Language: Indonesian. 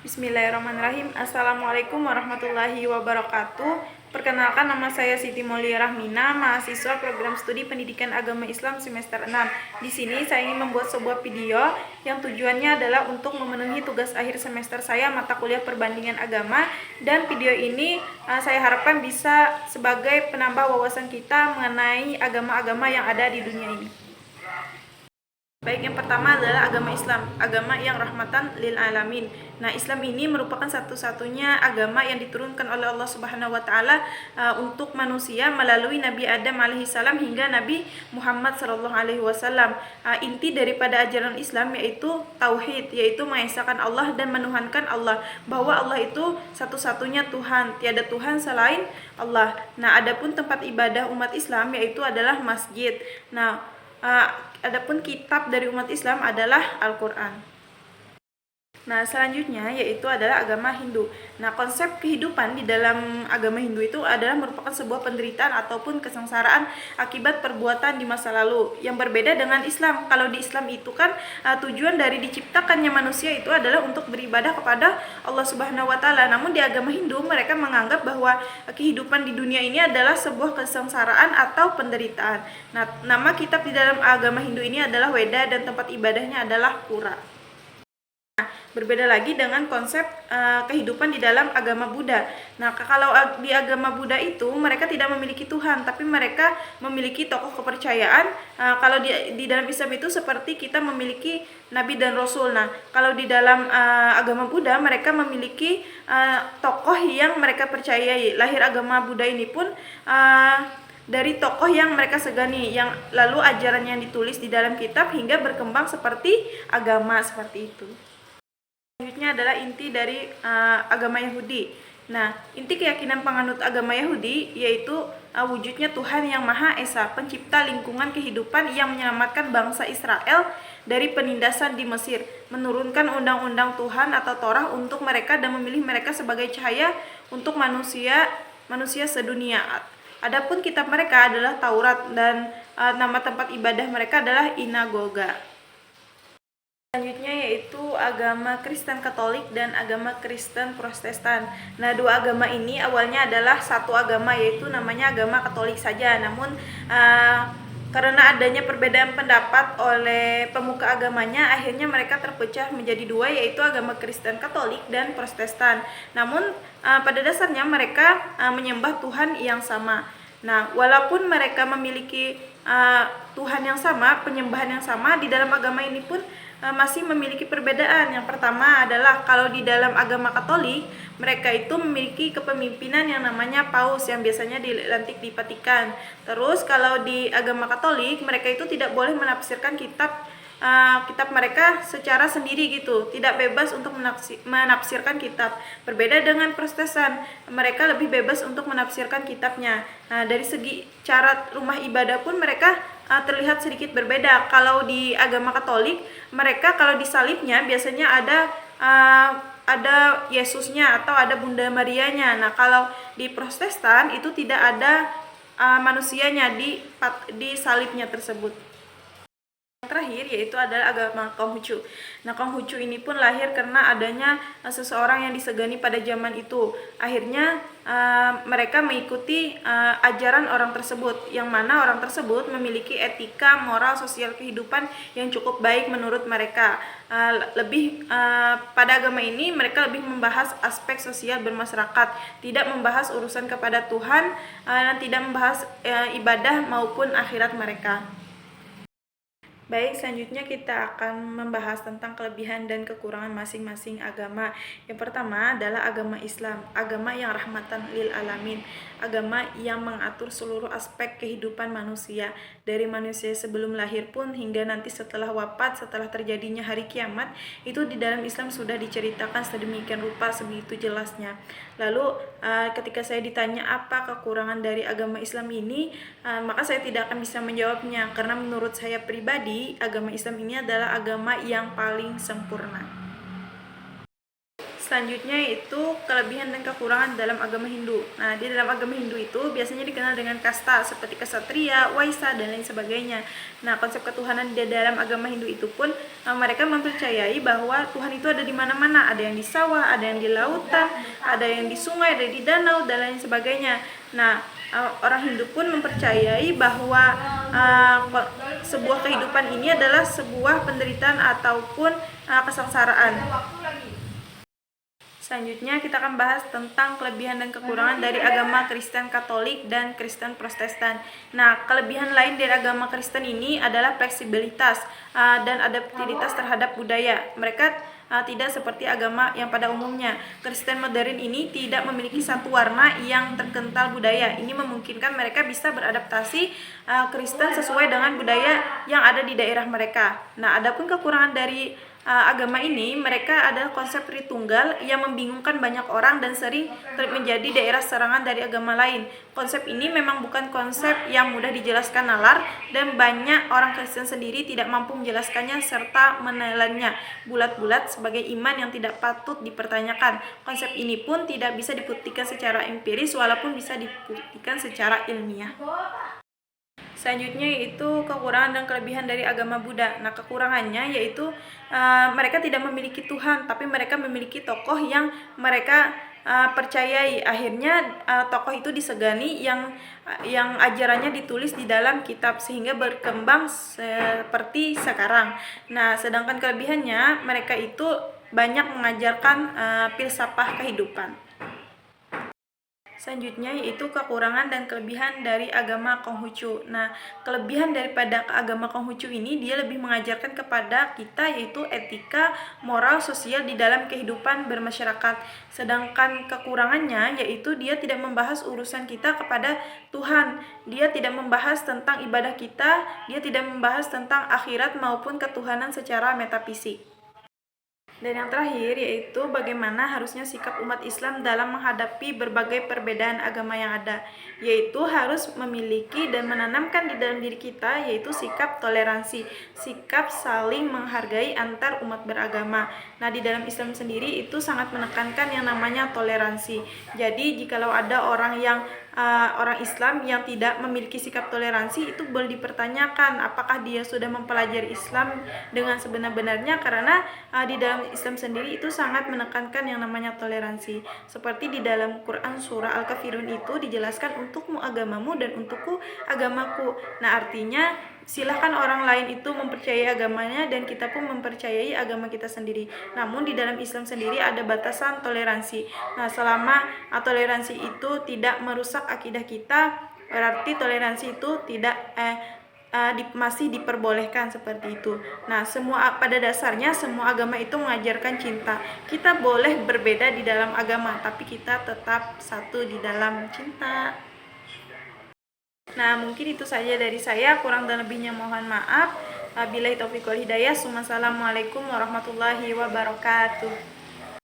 Bismillahirrahmanirrahim. Assalamualaikum warahmatullahi wabarakatuh. Perkenalkan, nama saya Siti Maulia Rahmina, mahasiswa program studi pendidikan agama Islam semester 6. Di sini saya ingin membuat sebuah video yang tujuannya adalah untuk memenuhi tugas akhir semester saya mata kuliah perbandingan agama, dan video ini saya harapkan bisa sebagai penambah wawasan kita mengenai agama-agama yang ada di dunia ini. Baik, yang pertama adalah agama Islam, agama yang rahmatan lil alamin. Nah, Islam ini merupakan satu-satunya agama yang diturunkan oleh Allah Subhanahu wa taala untuk manusia melalui Nabi Adam alaihissalam hingga Nabi Muhammad sallallahu alaihi wasallam. Inti daripada ajaran Islam yaitu tauhid, yaitu mengesahkan Allah dan menuhankan Allah, bahwa Allah itu satu-satunya Tuhan, tiada Tuhan selain Allah. Nah, adapun tempat ibadah umat Islam yaitu adalah masjid. Nah, adapun kitab dari umat Islam adalah Al-Quran. Nah, selanjutnya yaitu adalah agama Hindu. Nah, konsep kehidupan di dalam agama Hindu itu adalah merupakan sebuah penderitaan ataupun kesengsaraan akibat perbuatan di masa lalu, yang berbeda dengan Islam. Kalau di Islam itu kan tujuan dari diciptakannya manusia itu adalah untuk beribadah kepada Allah Subhanahu wa taala. Namun di agama Hindu mereka menganggap bahwa kehidupan di dunia ini adalah sebuah kesengsaraan atau penderitaan. Nah, nama kitab di dalam agama Hindu ini adalah Weda dan tempat ibadahnya adalah Pura. Berbeda lagi dengan konsep kehidupan di dalam agama Buddha. Nah, kalau di agama Buddha itu mereka tidak memiliki Tuhan, tapi mereka memiliki tokoh kepercayaan. Kalau di dalam Islam itu seperti kita memiliki Nabi dan Rasul. Nah, kalau di dalam agama Buddha mereka memiliki tokoh yang mereka percayai. Lahir agama Buddha ini pun dari tokoh yang mereka segani, yang lalu ajaran yang ditulis di dalam kitab hingga berkembang seperti agama seperti itu. Selanjutnya adalah inti dari agama Yahudi. Nah, inti keyakinan penganut agama Yahudi yaitu wujudnya Tuhan yang Maha Esa, pencipta lingkungan kehidupan yang menyelamatkan bangsa Israel dari penindasan di Mesir, menurunkan undang-undang Tuhan atau Torah untuk mereka dan memilih mereka sebagai cahaya untuk manusia sedunia. Adapun kitab mereka adalah Taurat, dan nama tempat ibadah mereka adalah Inagoga. Selanjutnya yaitu agama Kristen Katolik dan agama Kristen Protestan. Nah, dua agama ini awalnya adalah satu agama, yaitu namanya agama Katolik saja. Namun karena adanya perbedaan pendapat oleh pemuka agamanya, akhirnya mereka terpecah menjadi dua, yaitu agama Kristen Katolik dan Protestan. Namun pada dasarnya mereka menyembah Tuhan yang sama. Nah, walaupun mereka memiliki Tuhan yang sama, penyembahan yang sama, di dalam agama ini pun masih memiliki perbedaan. Yang pertama adalah kalau di dalam agama Katolik mereka itu memiliki kepemimpinan yang namanya paus yang biasanya dilantik di Vatikan. Terus kalau di agama Katolik mereka itu tidak boleh menafsirkan kitab mereka secara sendiri gitu, tidak bebas untuk menafsirkan kitab. Berbeda dengan Protestan, mereka lebih bebas untuk menafsirkan kitabnya. Nah, dari segi cara rumah ibadah pun mereka terlihat sedikit berbeda. Kalau di agama Katolik, mereka kalau di salibnya biasanya ada Yesusnya atau ada Bunda Marianya. Nah, kalau di Protestan itu tidak ada manusianya di salibnya tersebut. Terakhir yaitu adalah agama Konghucu. Nah, Konghucu ini pun lahir karena adanya seseorang yang disegani pada zaman itu. Akhirnya mereka mengikuti ajaran orang tersebut, yang mana orang tersebut memiliki etika, moral, sosial kehidupan yang cukup baik menurut mereka. Pada agama ini mereka lebih membahas aspek sosial bermasyarakat, tidak membahas urusan kepada Tuhan, dan tidak membahas ibadah maupun akhirat mereka. Baik, selanjutnya kita akan membahas tentang kelebihan dan kekurangan masing-masing agama. Yang pertama adalah agama Islam, agama yang rahmatan lil alamin, agama yang mengatur seluruh aspek kehidupan manusia, dari manusia sebelum lahir pun hingga nanti setelah wafat, setelah terjadinya hari kiamat. Itu di dalam Islam sudah diceritakan sedemikian rupa, sebegitu jelasnya. Lalu ketika saya ditanya apa kekurangan dari agama Islam ini, maka saya tidak akan bisa menjawabnya, karena menurut saya pribadi agama Islam ini adalah agama yang paling sempurna. Selanjutnya yaitu kelebihan dan kekurangan dalam agama Hindu. Nah, di dalam agama Hindu itu biasanya dikenal dengan kasta seperti ksatria, waisa, dan lain sebagainya. Nah, konsep ketuhanan di dalam agama Hindu itu pun mereka mempercayai bahwa Tuhan itu ada di mana-mana. Ada yang di sawah, ada yang di lautan, ada yang di sungai, ada di danau, dan lain sebagainya. Nah, orang Hindu pun mempercayai bahwa sebuah kehidupan ini adalah sebuah penderitaan ataupun kesengsaraan. Selanjutnya kita akan bahas tentang kelebihan dan kekurangan dari agama Kristen Katolik dan Kristen Protestan. Nah, kelebihan lain dari agama Kristen ini adalah fleksibilitas dan adaptabilitas terhadap budaya. Mereka tidak seperti agama yang pada umumnya. Kristen modern ini tidak memiliki satu warna yang terkental budaya. Ini memungkinkan mereka bisa beradaptasi Kristen sesuai dengan budaya yang ada di daerah mereka. Nah, adapun kekurangan dari agama ini, mereka adalah konsep Tritunggal yang membingungkan banyak orang dan sering menjadi daerah serangan dari agama lain. Konsep ini memang bukan konsep yang mudah dijelaskan nalar dan banyak orang Kristen sendiri tidak mampu menjelaskannya serta menelannya bulat-bulat sebagai iman yang tidak patut dipertanyakan. Konsep ini pun tidak bisa dibuktikan secara empiris walaupun bisa dibuktikan secara ilmiah. Selanjutnya yaitu kekurangan dan kelebihan dari agama Buddha. Nah, kekurangannya yaitu mereka tidak memiliki Tuhan, tapi mereka memiliki tokoh yang mereka percayai. Akhirnya tokoh itu disegani yang ajarannya ditulis di dalam kitab sehingga berkembang seperti sekarang. Nah, sedangkan kelebihannya mereka itu banyak mengajarkan filsafat kehidupan. Selanjutnya yaitu kekurangan dan kelebihan dari agama Konghucu. Nah, kelebihan daripada agama Konghucu ini dia lebih mengajarkan kepada kita yaitu etika, moral, sosial di dalam kehidupan bermasyarakat. Sedangkan kekurangannya yaitu dia tidak membahas urusan kita kepada Tuhan. Dia tidak membahas tentang ibadah kita, dia tidak membahas tentang akhirat maupun ketuhanan secara metafisik. Dan yang terakhir yaitu bagaimana harusnya sikap umat Islam dalam menghadapi berbagai perbedaan agama yang ada, yaitu harus memiliki dan menanamkan di dalam diri kita yaitu sikap toleransi, sikap saling menghargai antar umat beragama. Nah, di dalam Islam sendiri itu sangat menekankan yang namanya toleransi. Jadi jikalau ada orang Islam yang tidak memiliki sikap toleransi, itu boleh dipertanyakan apakah dia sudah mempelajari Islam dengan sebenar-benarnya, karena di dalam Islam sendiri itu sangat menekankan yang namanya toleransi. Seperti di dalam Quran surah Al-Kafirun itu dijelaskan untukmu agamamu dan untukku agamaku. Nah, artinya silahkan orang lain itu mempercayai agamanya dan kita pun mempercayai agama kita sendiri. Namun di dalam Islam sendiri ada batasan toleransi. Nah, selama toleransi itu tidak merusak akidah kita, berarti toleransi itu tidak masih diperbolehkan seperti itu. Nah, pada dasarnya semua agama itu mengajarkan cinta. Kita boleh berbeda di dalam agama, tapi kita tetap satu di dalam cinta. Nah, mungkin itu saja dari saya, kurang dan lebihnya mohon maaf. Wabillahi taufiq wal hidayah. Wassalamualaikum warahmatullahi wabarakatuh.